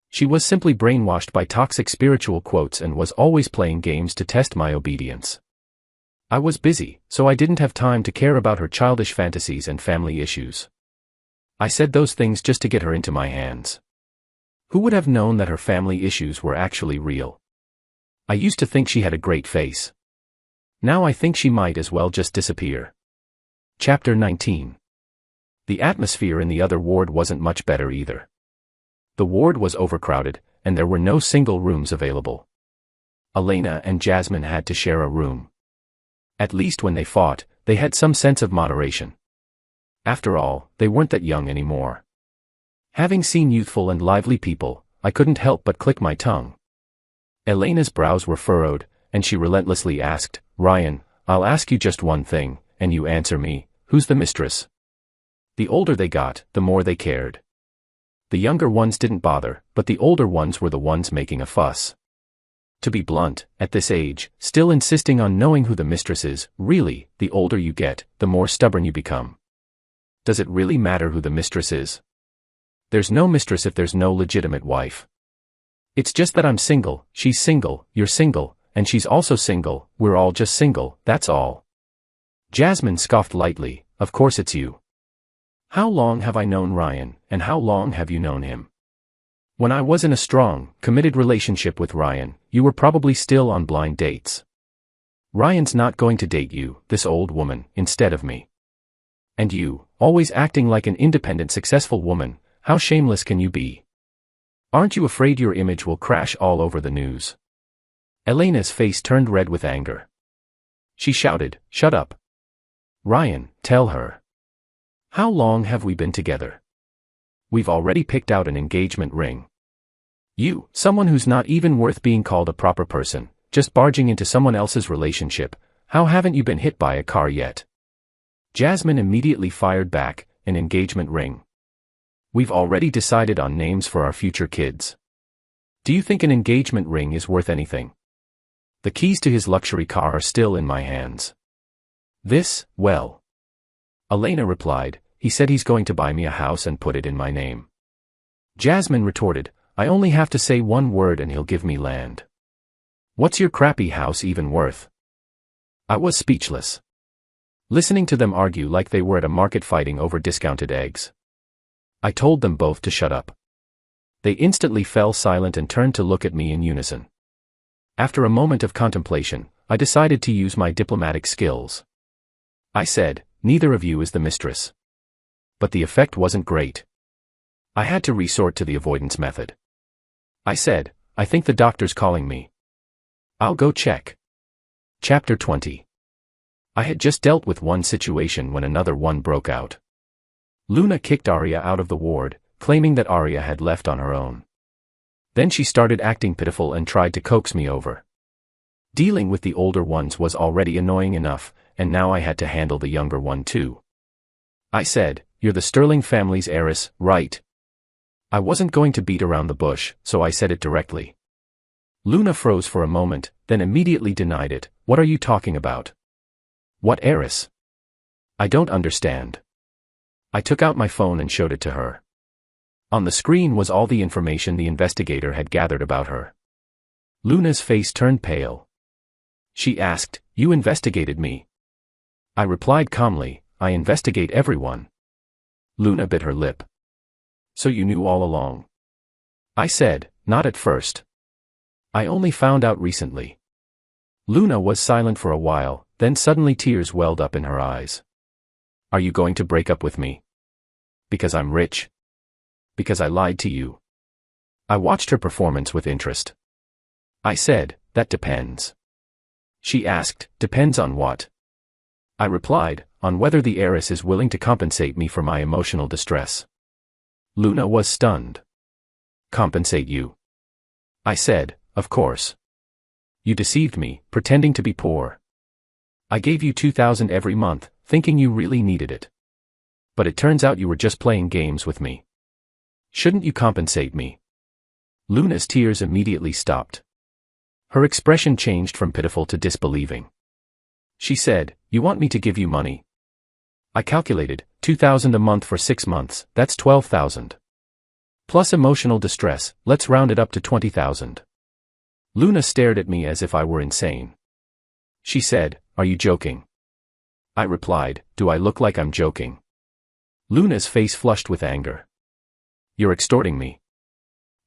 She was simply brainwashed by toxic spiritual quotes and was always playing games to test my obedience. I was busy, so I didn't have time to care about her childish fantasies and family issues. I said those things just to get her into my hands. Who would have known that her family issues were actually real? I used to think she had a great face. Now I think she might as well just disappear. Chapter 19. The atmosphere in the other ward wasn't much better either. The ward was overcrowded, and there were no single rooms available. Elena and Jasmine had to share a room. At least when they fought, they had some sense of moderation. After all, they weren't that young anymore. Having seen youthful and lively people, I couldn't help but click my tongue. Elena's brows were furrowed, and she relentlessly asked, Ryan, I'll ask you just one thing, and you answer me, who's the mistress? The older they got, the more they cared. The younger ones didn't bother, but the older ones were the ones making a fuss. To be blunt, at this age, still insisting on knowing who the mistress is, really, the older you get, the more stubborn you become. Does it really matter who the mistress is? There's no mistress if there's no legitimate wife. It's just that I'm single, she's single, you're single, and she's also single, we're all just single, that's all. Jasmine scoffed lightly, of course it's you. How long have I known Ryan, and how long have you known him? When I was in a strong, committed relationship with Ryan, you were probably still on blind dates. Ryan's not going to date you, this old woman, instead of me. And you, always acting like an independent, successful woman, how shameless can you be? Aren't you afraid your image will crash all over the news? Elena's face turned red with anger. She shouted, shut up. Ryan, tell her. How long have we been together? We've already picked out an engagement ring. You, someone who's not even worth being called a proper person, just barging into someone else's relationship, how haven't you been hit by a car yet? Jasmine immediately fired back, an engagement ring. We've already decided on names for our future kids. Do you think an engagement ring is worth anything? The keys to his luxury car are still in my hands. Well. Elena replied, he said he's going to buy me a house and put it in my name. Jasmine retorted, I only have to say one word and he'll give me land. What's your crappy house even worth? I was speechless. Listening to them argue like they were at a market fighting over discounted eggs. I told them both to shut up. They instantly fell silent and turned to look at me in unison. After a moment of contemplation, I decided to use my diplomatic skills. I said, neither of you is the mistress. But the effect wasn't great. I had to resort to the avoidance method. I said, I think the doctor's calling me. I'll go check. Chapter 20. I had just dealt with one situation when another one broke out. Luna kicked Arya out of the ward, claiming that Arya had left on her own. Then she started acting pitiful and tried to coax me over. Dealing with the older ones was already annoying enough, and now I had to handle the younger one too. I said, you're the Sterling family's heiress, right? I wasn't going to beat around the bush, so I said it directly. Luna froze for a moment, then immediately denied it. What are you talking about? What heiress? I don't understand. I took out my phone and showed it to her. On the screen was all the information the investigator had gathered about her. Luna's face turned pale. She asked, you investigated me? I replied calmly, I investigate everyone. Luna bit her lip. So you knew all along? I said, not at first. I only found out recently. Luna was silent for a while, then suddenly tears welled up in her eyes. Are you going to break up with me? Because I'm rich? Because I lied to you? I watched her performance with interest. I said, that depends. She asked, depends on what? I replied, on whether the heiress is willing to compensate me for my emotional distress. Luna was stunned. Compensate you? I said, of course. You deceived me, pretending to be poor. I gave you $2,000 every month, thinking you really needed it. But it turns out you were just playing games with me. Shouldn't you compensate me? Luna's tears immediately stopped. Her expression changed from pitiful to disbelieving. She said, you want me to give you money? I calculated, $2,000 a month for 6 months, that's $12,000. Plus emotional distress, let's round it up to $20,000. Luna stared at me as if I were insane. She said, are you joking? I replied, do I look like I'm joking? Luna's face flushed with anger. You're extorting me.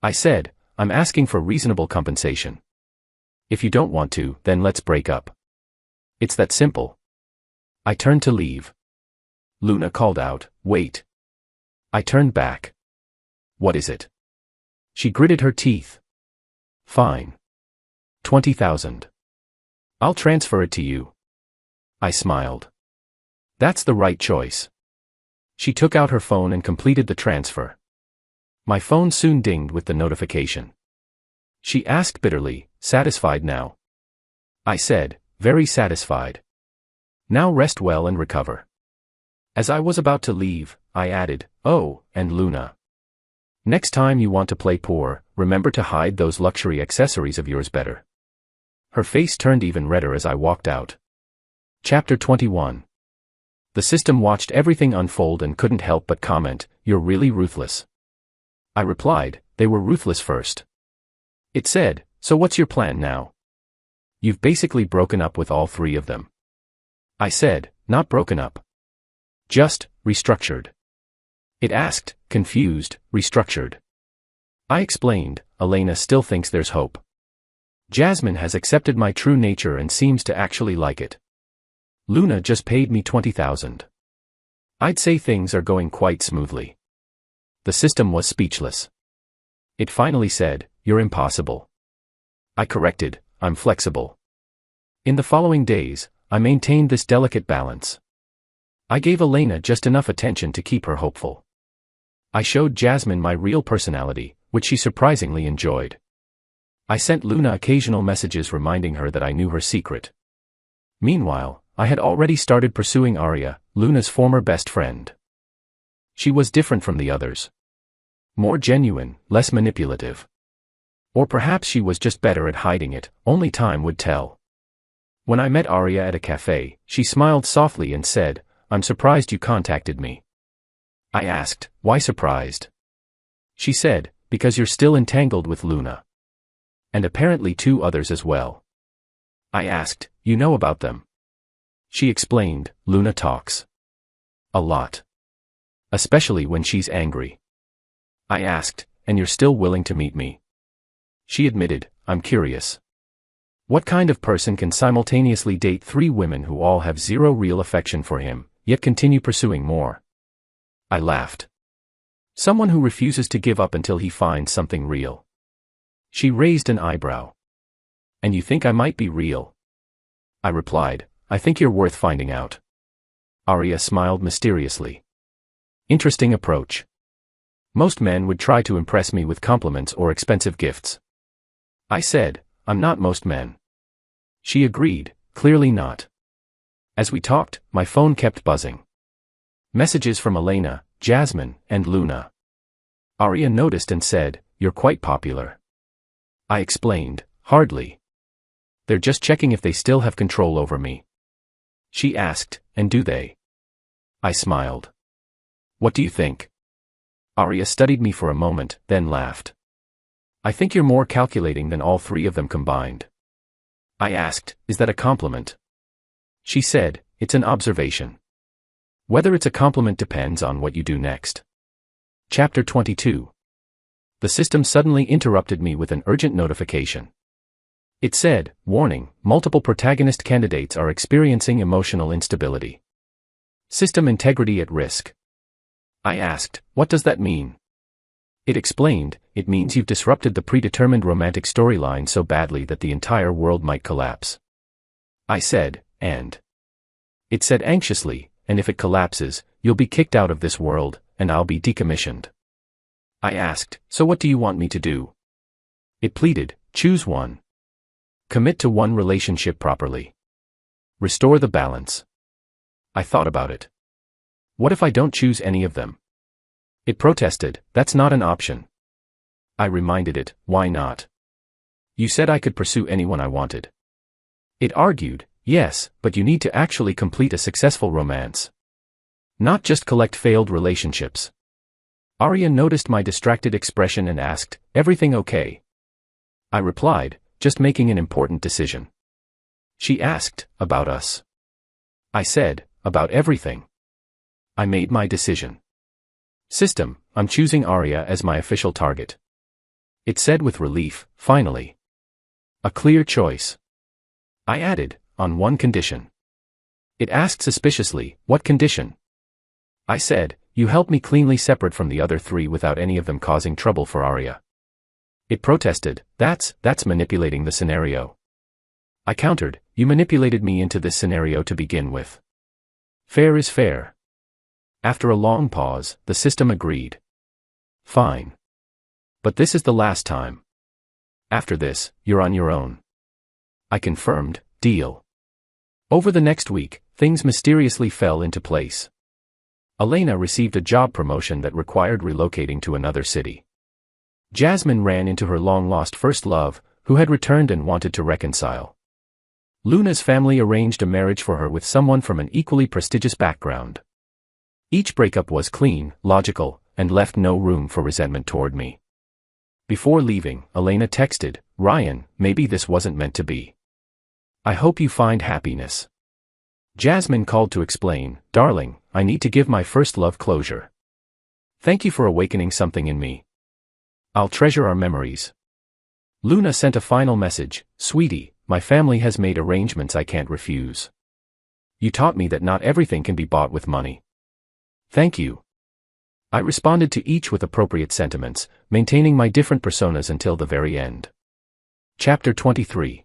I said, I'm asking for reasonable compensation. If you don't want to, then let's break up. It's that simple. I turned to leave. Luna called out, wait. I turned back. What is it? She gritted her teeth. Fine. $20,000. I'll transfer it to you. I smiled. That's the right choice. She took out her phone and completed the transfer. My phone soon dinged with the notification. She asked bitterly, satisfied now? I said, very satisfied. Now rest well and recover. As I was about to leave, I added, oh, and Luna. Next time you want to play poor, remember to hide those luxury accessories of yours better. Her face turned even redder as I walked out. Chapter 21. The system watched everything unfold and couldn't help but comment, you're really ruthless. I replied, they were ruthless first. It said, so what's your plan now? You've basically broken up with all 3 of them. I said, not broken up. Just, restructured. It asked, confused, restructured. I explained, Elena still thinks there's hope. Jasmine has accepted my true nature and seems to actually like it. Luna just paid me $20,000. I'd say things are going quite smoothly. The system was speechless. It finally said, you're impossible. I corrected, I'm flexible. In the following days, I maintained this delicate balance. I gave Elena just enough attention to keep her hopeful. I showed Jasmine my real personality, which she surprisingly enjoyed. I sent Luna occasional messages reminding her that I knew her secret. Meanwhile, I had already started pursuing Arya, Luna's former best friend. She was different from the others. More genuine, less manipulative. Or perhaps she was just better at hiding it, only time would tell. When I met Arya at a cafe, she smiled softly and said, I'm surprised you contacted me. I asked, why surprised? She said, because you're still entangled with Luna. And apparently 2 others as well. I asked, you know about them? She explained, Luna talks. A lot. Especially when she's angry. I asked, and you're still willing to meet me? She admitted, I'm curious. What kind of person can simultaneously date 3 women who all have 0 real affection for him, yet continue pursuing more? I laughed. Someone who refuses to give up until he finds something real. She raised an eyebrow. And you think I might be real? I replied, I think you're worth finding out. Arya smiled mysteriously. Interesting approach. Most men would try to impress me with compliments or expensive gifts. I said, I'm not most men. She agreed, clearly not. As we talked, my phone kept buzzing. Messages from Elena, Jasmine, and Luna. Arya noticed and said, you're quite popular. I explained, hardly. They're just checking if they still have control over me. She asked, and do they? I smiled. What do you think? Arya studied me for a moment, then laughed. I think you're more calculating than all 3 of them combined. I asked, is that a compliment? She said, it's an observation. Whether it's a compliment depends on what you do next. Chapter 22. The system suddenly interrupted me with an urgent notification. It said, "Warning, multiple protagonist candidates are experiencing emotional instability. System integrity at risk." I asked, "What does that mean?" It explained, "It means you've disrupted the predetermined romantic storyline so badly that the entire world might collapse." I said, "And?" It said anxiously, "And if it collapses, you'll be kicked out of this world, and I'll be decommissioned." I asked, "So what do you want me to do?" It pleaded, "Choose one. Commit to one relationship properly. Restore the balance." I thought about it. What if I don't choose any of them? It protested, "That's not an option." I reminded it, "Why not? You said I could pursue anyone I wanted." It argued, "Yes, but you need to actually complete a successful romance. Not just collect failed relationships." Arya noticed my distracted expression and asked, "Everything okay?" I replied, "Just making an important decision." She asked, "About us?" I said, "About everything." I made my decision. System, I'm choosing Arya as my official target. It said with relief, "Finally. A clear choice." I added, "On one condition." It asked suspiciously, "What condition?" I said, "You help me cleanly separate from the other three without any of them causing trouble for Arya." It protested, That's manipulating the scenario." I countered, "You manipulated me into this scenario to begin with. Fair is fair." After a long pause, the system agreed. "Fine. But this is the last time. After this, you're on your own." I confirmed, "Deal." Over the next week, things mysteriously fell into place. Elena received a job promotion that required relocating to another city. Jasmine ran into her long-lost first love, who had returned and wanted to reconcile. Luna's family arranged a marriage for her with someone from an equally prestigious background. Each breakup was clean, logical, and left no room for resentment toward me. Before leaving, Elena texted, "Ryan, maybe this wasn't meant to be. I hope you find happiness." Jasmine called to explain, "Darling, I need to give my first love closure. Thank you for awakening something in me. I'll treasure our memories." Luna sent a final message, "Sweetie, my family has made arrangements I can't refuse. You taught me that not everything can be bought with money. Thank you." I responded to each with appropriate sentiments, maintaining my different personas until the very end. Chapter 23.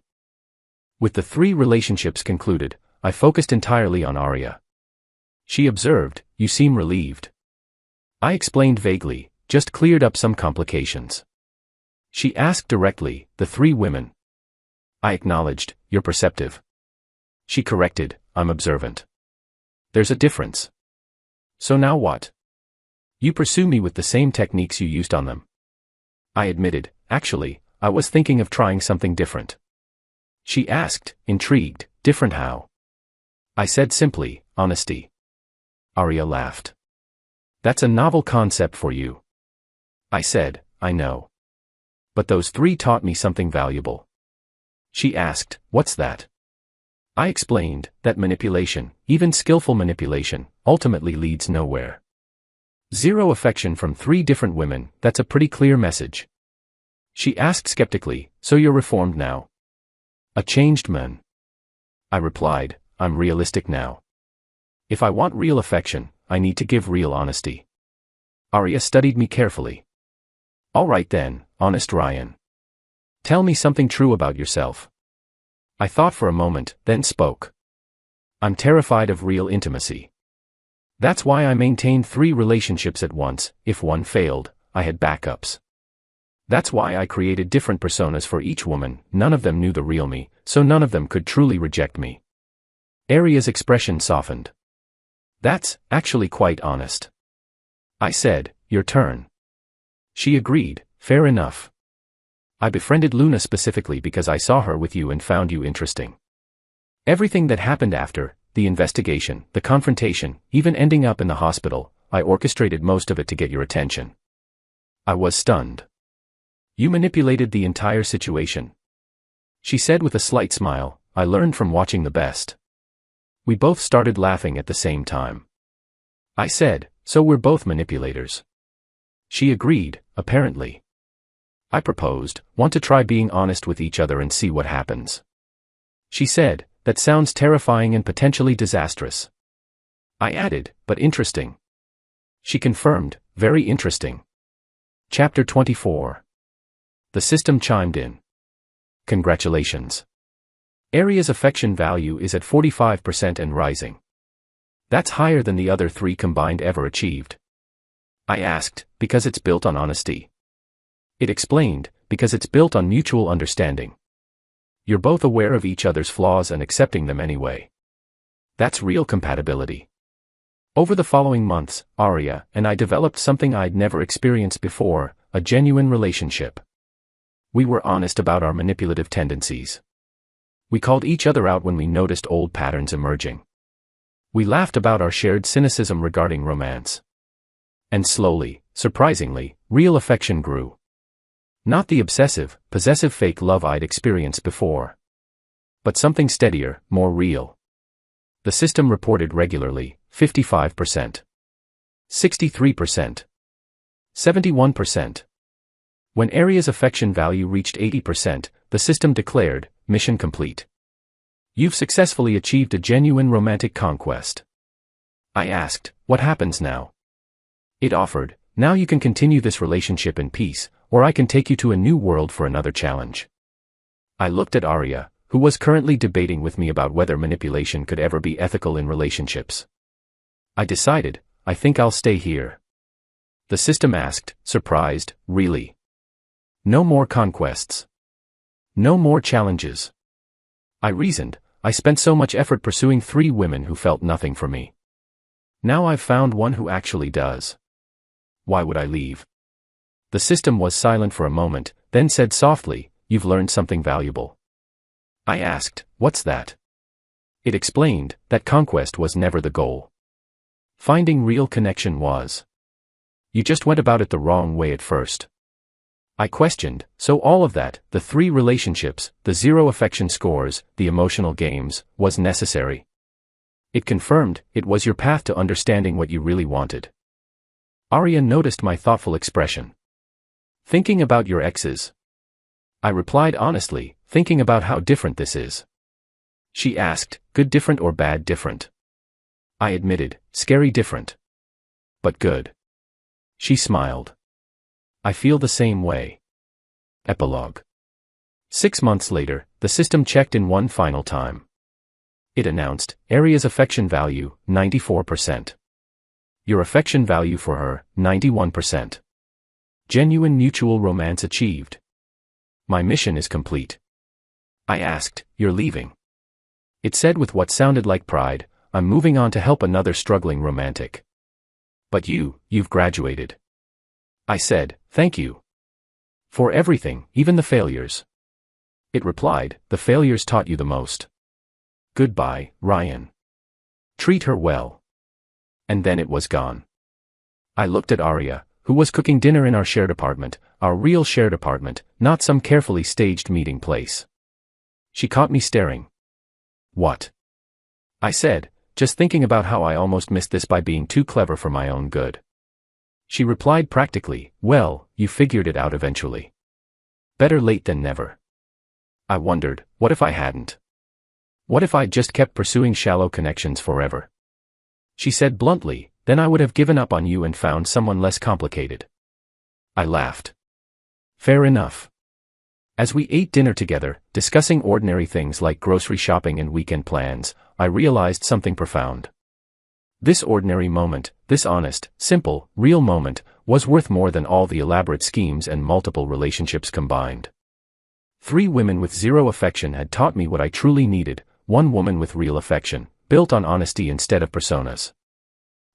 With the 3 relationships concluded, I focused entirely on Arya. She observed, "You seem relieved." I explained vaguely, "Just cleared up some complications." She asked directly, "The 3 women?" I acknowledged, "You're perceptive." She corrected, "I'm observant." "There's a difference." "So now what?" "You pursue me with the same techniques you used on them." I admitted, "Actually, I was thinking of trying something different." She asked, intrigued, "Different how?" I said simply, "Honesty." Arya laughed. "That's a novel concept for you." I said, "I know. But those 3 taught me something valuable." She asked, "What's that?" I explained, that manipulation, even skillful manipulation, ultimately leads nowhere. Zero affection from 3 different women, that's a pretty clear message. She asked skeptically, "So you're reformed now? A changed man?" I replied, "I'm realistic now. If I want real affection, I need to give real honesty." Arya studied me carefully. "All right then, honest Ryan. Tell me something true about yourself." I thought for a moment, then spoke. "I'm terrified of real intimacy. That's why I maintained 3 relationships at once. If one failed, I had backups. That's why I created different personas for each woman. None of them knew the real me, so none of them could truly reject me." Arya's expression softened. "That's actually quite honest." I said, "Your turn." She agreed, "Fair enough. I befriended Luna specifically because I saw her with you and found you interesting. Everything that happened after, the investigation, the confrontation, even ending up in the hospital, I orchestrated most of it to get your attention." I was stunned. "You manipulated the entire situation." She said with a slight smile, "I learned from watching the best." We both started laughing at the same time. I said, so we're both manipulators. She agreed, apparently. I proposed, want to try being honest with each other and see what happens. She said, that sounds terrifying and potentially disastrous. I added, but interesting. She confirmed, very interesting. Chapter 24. The system chimed in. Congratulations. Area's affection value is at 45% and rising. That's higher than the other 3 combined ever achieved. I asked, because it's built on honesty. It explained, because it's built on mutual understanding. You're both aware of each other's flaws and accepting them anyway. That's real compatibility. Over the following months, Aria and I developed something I'd never experienced before, a genuine relationship. We were honest about our manipulative tendencies. We called each other out when we noticed old patterns emerging. We laughed about our shared cynicism regarding romance. And slowly, surprisingly, real affection grew. Not the obsessive, possessive fake love I'd experienced before. But something steadier, more real. The system reported regularly, 55%. 63%. 71%. When Area's affection value reached 80%, the system declared, mission complete. You've successfully achieved a genuine romantic conquest. I asked, what happens now? It offered, now you can continue this relationship in peace, or I can take you to a new world for another challenge. I looked at Aria, who was currently debating with me about whether manipulation could ever be ethical in relationships. I decided, I think I'll stay here. The system asked, surprised, really? No more conquests. No more challenges. I reasoned, I spent so much effort pursuing 3 women who felt nothing for me. Now I've found one who actually does. Why would I leave? The system was silent for a moment, then said softly, you've learned something valuable. I asked, what's that? It explained, that conquest was never the goal. Finding real connection was. You just went about it the wrong way at first. I questioned, so all of that, the 3 relationships, the 0 affection scores, the emotional games, was necessary. It confirmed, it was your path to understanding what you really wanted. Aria noticed my thoughtful expression. Thinking about your exes. I replied honestly, thinking about how different this is. She asked, good different or bad different? I admitted, scary different. But good. She smiled. I feel the same way. Epilogue. 6 months later, the system checked in one final time. It announced, Area's affection value, 94%. Your affection value for her, 91%. Genuine mutual romance achieved. My mission is complete. I asked, you're leaving? It said with what sounded like pride, I'm moving on to help another struggling romantic. But you've graduated. I said, thank you. For everything, even the failures. It replied, the failures taught you the most. Goodbye, Ryan. Treat her well. And then it was gone. I looked at Aria, who was cooking dinner in our shared apartment, our real shared apartment, not some carefully staged meeting place. She caught me staring. What? I said, just thinking about how I almost missed this by being too clever for my own good. She replied practically, well, you figured it out eventually. Better late than never. I wondered, what if I hadn't? What if I'd just kept pursuing shallow connections forever? She said bluntly, then I would have given up on you and found someone less complicated. I laughed. Fair enough. As we ate dinner together, discussing ordinary things like grocery shopping and weekend plans, I realized something profound. This ordinary moment, this honest, simple, real moment, was worth more than all the elaborate schemes and multiple relationships combined. 3 women with 0 affection had taught me what I truly needed, 1 woman with real affection, built on honesty instead of personas.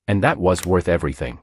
And that was worth everything.